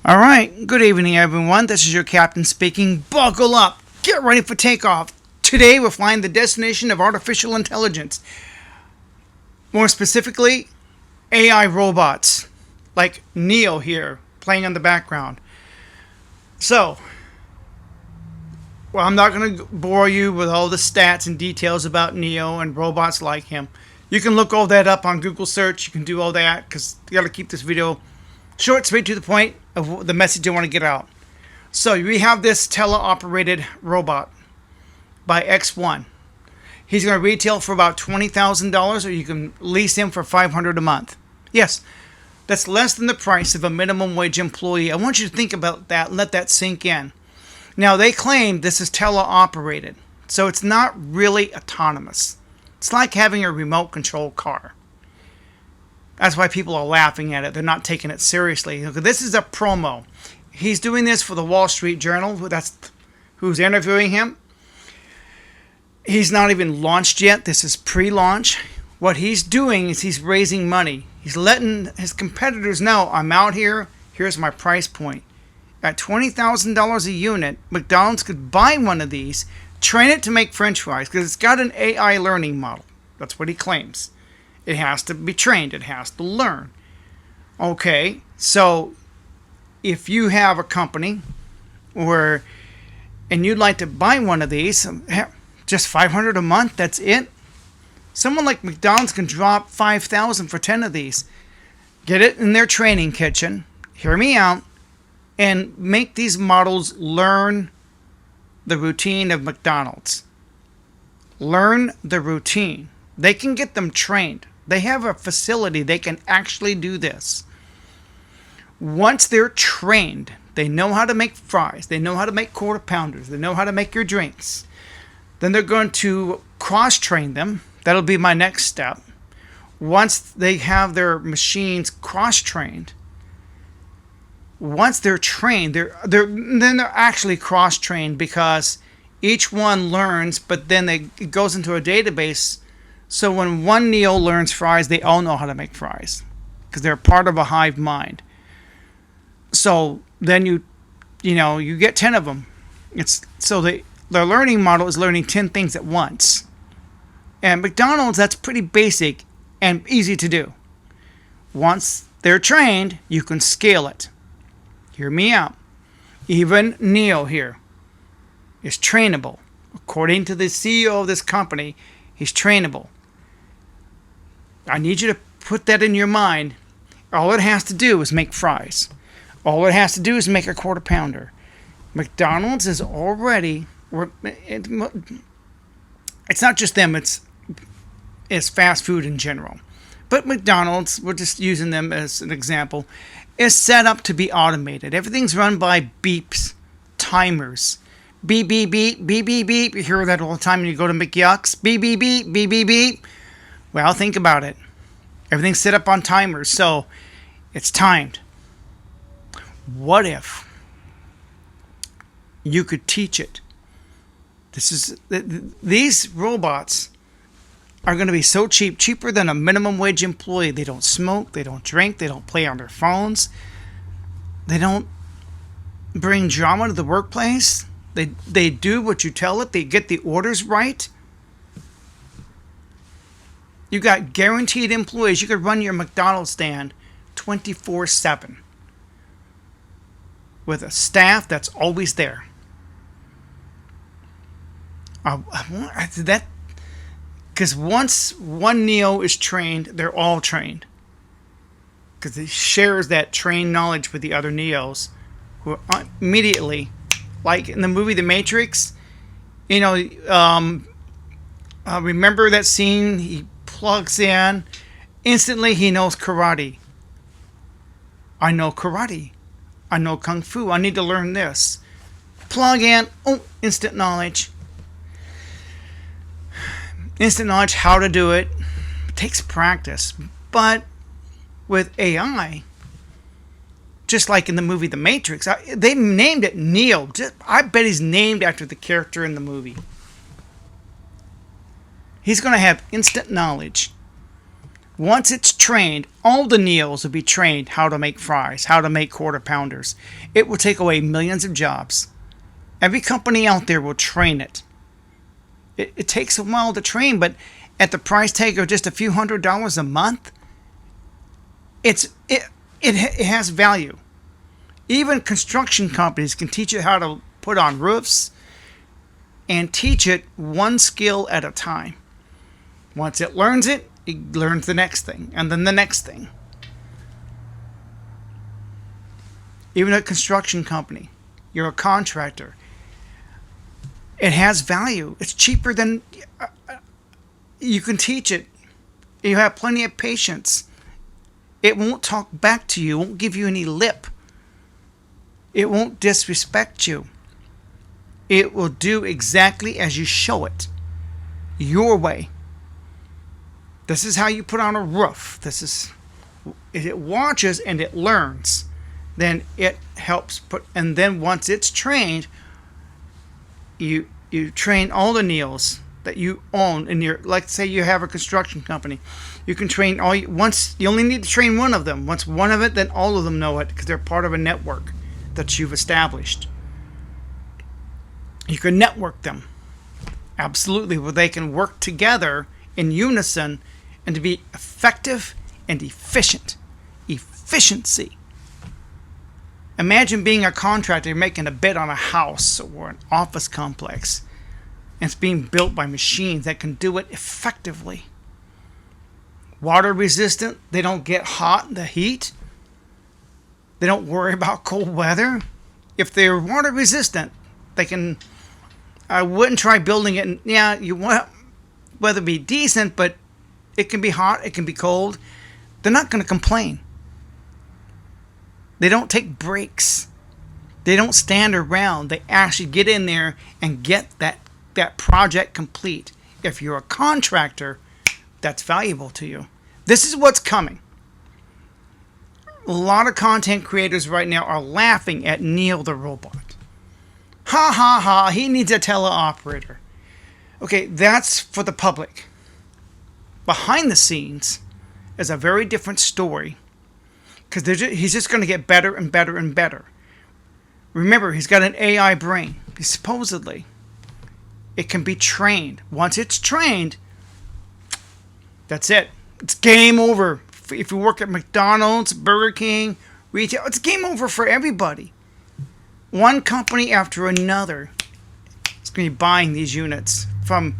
All right, good evening, everyone. This is your captain speaking. Buckle up. Get ready for takeoff. Today, we're flying the destination of artificial intelligence. More specifically, AI robots, like Neo here, playing on the background. So, I'm not going to bore you with all the stats and details about Neo and robots like him. You can look all that up on Google search. You can do all that because you got to keep this video short, sweet, to the point of the message I want to get out. So we have this teleoperated robot by X1. He's going to retail for about $20,000, or you can lease him for $500 a month. Yes, that's less than the price of a minimum wage employee. I want you to think about that and let that sink in. Now, they claim this is teleoperated, so it's not really autonomous. It's like having a remote control car. That's why people are laughing at it. They're not taking it seriously. This is a promo. He's doing this for the Wall Street Journal. That's who's interviewing him. He's not even launched yet. This is pre-launch. What he's doing is he's raising money. He's letting his competitors know, I'm out here. Here's my price point. At $20,000 a unit, McDonald's could buy one of these, train it to make French fries, because it's got an AI learning model. That's what he claims. It has to be trained. It has to learn. Okay, so if you have a company and you'd like to buy one of these, just $500 a month, that's it. Someone like McDonald's can drop $5,000 for 10 of these. Get it in their training kitchen. Hear me out. And make these models learn the routine of McDonald's. Learn the routine. They can get them trained. They have a facility. They can actually do this. Once they're trained, they know how to make fries. They know how to make quarter pounders. They know how to make your drinks. Then they're going to cross-train them. That'll be my next step. Once they have their machines cross-trained, once they're trained, they're actually cross-trained because each one learns, but then it goes into a database. So when one Neo learns fries, they all know how to make fries because they're part of a hive mind. So then you get 10 of them. Their learning model is learning 10 things at once. And McDonald's, that's pretty basic and easy to do. Once they're trained, you can scale it. Hear me out. Even Neo here is trainable. According to the CEO of this company, he's trainable. I need you to put that in your mind. All it has to do is make fries. All it has to do is make a quarter pounder. McDonald's is already... It's not just them, it's fast food in general. But McDonald's, we're just using them as an example, is set up to be automated. Everything's run by beeps, timers. Beep, beep, beep, beep, beep, beep. You hear that all the time when you go to McYucks. Beep, beep, beep, beep, beep, beep. Well, think about it. Everything's set up on timers, so it's timed. What if you could teach it? These robots are going to be so cheap, cheaper than a minimum wage employee. They don't smoke, they don't drink, they don't play on their phones, they don't bring drama to the workplace. They do what you tell it. They get the orders right. You got guaranteed employees. You could run your McDonald's stand 24/7 with a staff that's always there. Because once one Neo is trained, they're all trained. Because he shares that trained knowledge with the other Neos, who immediately, like in the movie The Matrix, remember that scene? He plugs in, instantly he knows karate. I know karate. I know kung fu. I need to learn this. Plug in, instant knowledge. Instant knowledge, how to do it. It takes practice. But with AI, just like in the movie The Matrix, they named it Neo. I bet he's named after the character in the movie. He's going to have instant knowledge. Once it's trained, all the Neos will be trained how to make fries, how to make quarter pounders. It will take away millions of jobs. Every company out there will train it. It takes a while to train, but at the price tag of just a few $100s a month, it has value. Even construction companies can teach it how to put on roofs and teach it one skill at a time. Once it learns it learns the next thing, and then the next thing. Even a construction company, you're a contractor, it has value. It's cheaper than you can teach it. You have plenty of patience. It won't talk back to you. It won't give you any lip. It won't disrespect you. It will do exactly as you show it, your way. This is how you put on a roof. This is, it watches and it learns. Then it helps put, and then once it's trained, you train all the Neos that you own in your, like say you have a construction company. You can train all, once you only need to train one of them. Once one of it, then all of them know it because they're part of a network that you've established. You can network them. Absolutely, where they can work together in unison and to be effective and efficient. Efficiency. Imagine being a contractor making a bid on a house or an office complex, and it's being built by machines that can do it effectively. Water resistant, they don't get hot in the heat. They don't worry about cold weather. If they're water resistant, they can, I wouldn't try building it, and yeah, you want weather be decent, but it can be hot, it can be cold. They're not going to complain. They don't take breaks. They don't stand around. They actually get in there and get that project complete. If you're a contractor, that's valuable to you. This is what's coming. A lot of content creators right now are laughing at Neo the robot. Ha ha ha, he needs a teleoperator. Okay, that's for the public. Behind the scenes is a very different story, because he's just going to get better and better and better. Remember, he's got an AI brain. Supposedly, it can be trained. Once it's trained, that's it. It's game over. If you work at McDonald's, Burger King, retail, it's game over for everybody. One company after another is going to be buying these units, from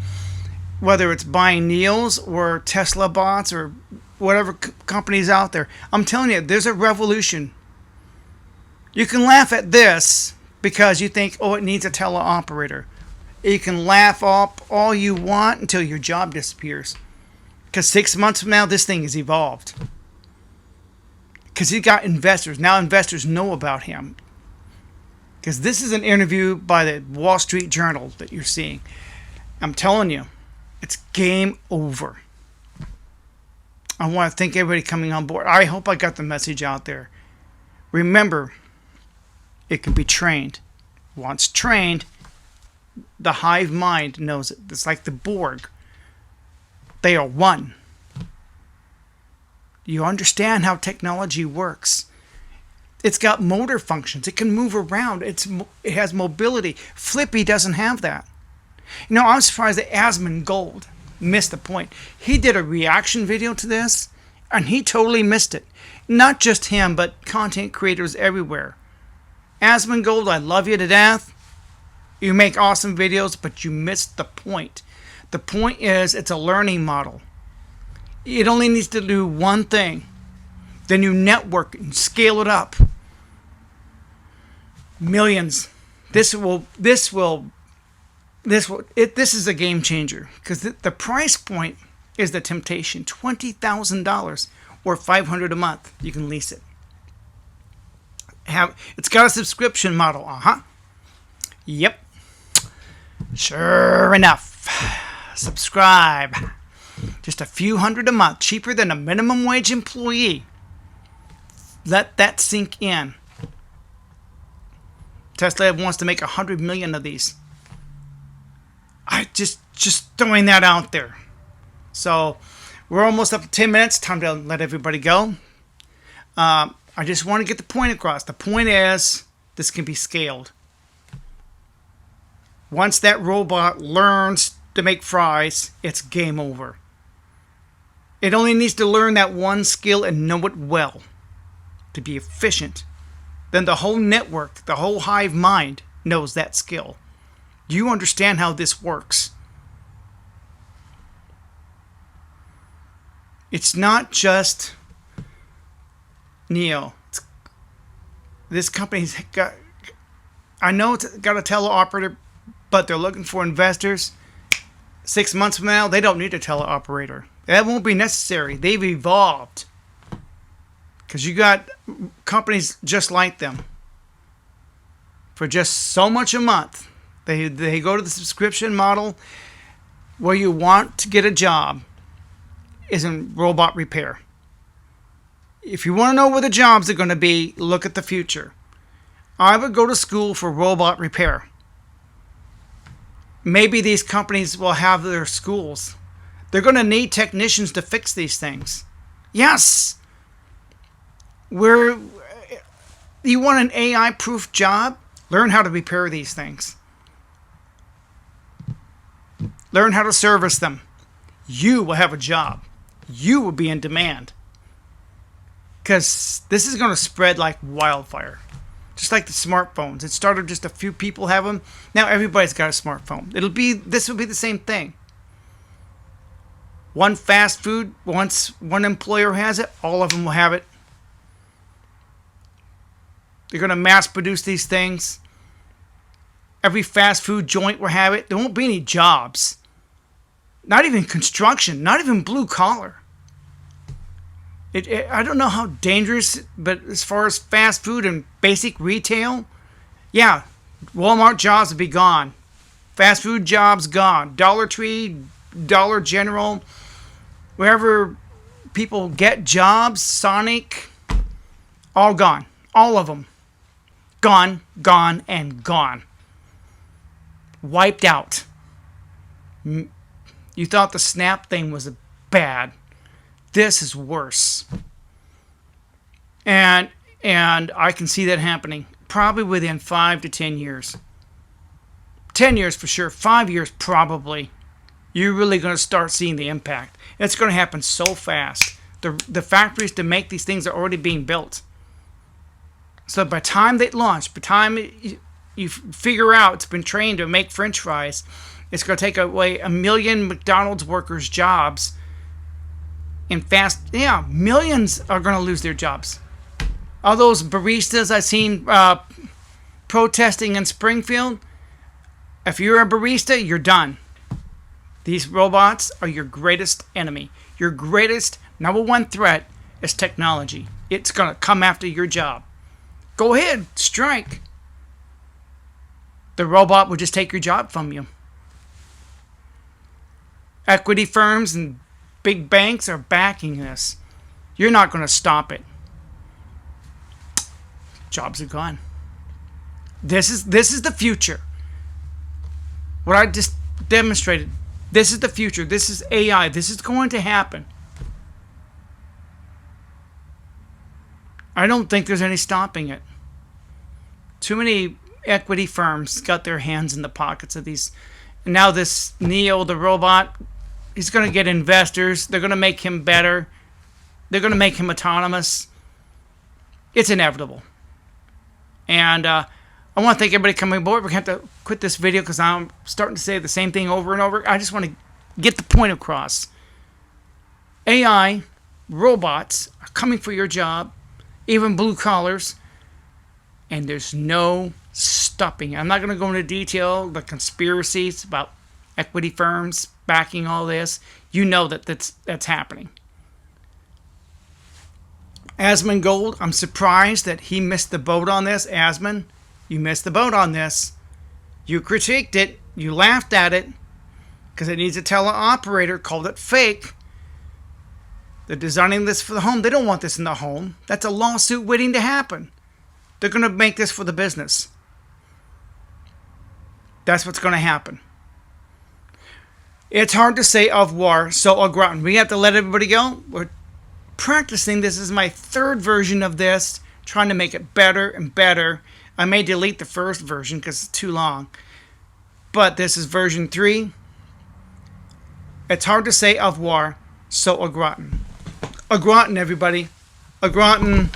whether it's buying Neos or Tesla bots or whatever companies out there. I'm telling you, there's a revolution. You can laugh at this because you think, oh, it needs a teleoperator. You can laugh up all you want until your job disappears. Because 6 months from now, this thing is evolved. Because he got investors. Now investors know about him. Because this is an interview by the Wall Street Journal that you're seeing. I'm telling you, it's game over. I want to thank everybody coming on board. I hope I got the message out there. Remember, it can be trained. Once trained, the hive mind knows it. It's like the Borg. They are one. You understand how technology works. It's got motor functions. It can move around. It has mobility. Flippy doesn't have that. You know, I'm surprised that Asmongold missed the point. He did a reaction video to this, and he totally missed it. Not just him, but content creators everywhere. Asmongold, I love you to death. You make awesome videos, but you missed the point. The point is, it's a learning model. It only needs to do one thing. Then you network and scale it up. Millions. This is a game changer, because the price point is the temptation. $20,000 or $500 a month. You can lease it. It's got a subscription model. Yep. Sure enough. Subscribe. Just a few hundred a month, cheaper than a minimum wage employee. Let that sink in. Tesla wants to make 100 million of these. I just throwing that out there. So We're almost up to 10 minutes. Time to let everybody go. I just want to get the point across. The point is, this can be scaled. Once that robot learns to make fries, it's game over. It only needs to learn that one skill and know it well to be efficient. Then the whole network, the whole hive mind knows that skill. Do you understand how this works? It's not just Neo. This company's got, I know it's got a teleoperator, but they're looking for investors. 6 months from now, they don't need a teleoperator. That won't be necessary. They've evolved. Because you got companies just like them. For just so much a month, they go to the subscription model where you want to get a job is in robot repair. If you want to know where the jobs are going to be, look at the future. I would go to school for robot repair. Maybe these companies will have their schools. They're going to need technicians to fix these things. Yes! You want an AI-proof job? Learn how to repair these things. Learn how to service them. You will have a job. You will be in demand. Because this is going to spread like wildfire. Just like the smartphones. It started just a few people have them. Now everybody's got a smartphone. This will be the same thing. One fast food, once one employer has it, all of them will have it. They're going to mass produce these things. Every fast food joint will have it. There won't be any jobs. Not even construction. Not even blue collar. I don't know how dangerous, but as far as fast food and basic retail, yeah, Walmart jobs will be gone. Fast food jobs gone. Dollar Tree, Dollar General, wherever people get jobs, Sonic, all gone. All of them. Gone, gone, and gone. Wiped out. You thought the Snap thing was bad. This is worse. And I can see that happening probably within 5 to 10 years. 10 years for sure. 5 years probably. You're really going to start seeing the impact. It's going to happen so fast. The factories to make these things are already being built. So by the time they launch, by the time you figure out it's been trained to make French fries, it's going to take away 1 million McDonald's workers' jobs. Millions are going to lose their jobs. All those baristas I've seen protesting in Springfield, if you're a barista, you're done. These robots are your greatest enemy. Your greatest number one threat is technology. It's going to come after your job. Go ahead, strike. The robot will just take your job from you. Equity firms and big banks are backing this. You're not going to stop it. Jobs are gone. This is the future. What I just demonstrated, this is the future. This is AI. This is going to happen. I don't think there's any stopping it. Too many equity firms got their hands in the pockets of these. And now this Neo, the robot, he's going to get investors. They're going to make him better. They're going to make him autonomous. It's inevitable. And I want to thank everybody coming aboard. We're going to have to quit this video because I'm starting to say the same thing over and over. I just want to get the point across. AI, robots are coming for your job, even blue collars, and there's no stopping it. I'm not going to go into detail, the conspiracies about equity firms backing all this. You know that's happening. Asmongold, I'm surprised that he missed the boat on this. Asmon, you missed the boat on this. You critiqued it. You laughed at it because it needs a teleoperator, called it fake. They're designing this for the home. They don't want this in the home. That's a lawsuit waiting to happen. They're going to make this for the business. That's what's going to happen. It's hard to say au revoir, so au gratin. We have to let everybody go. We're practicing. This is my third version of this, trying to make it better and better. I may delete the first version because it's too long. But this is version 3. It's hard to say au revoir, so au gratin. Au gratin, everybody. Au gratin.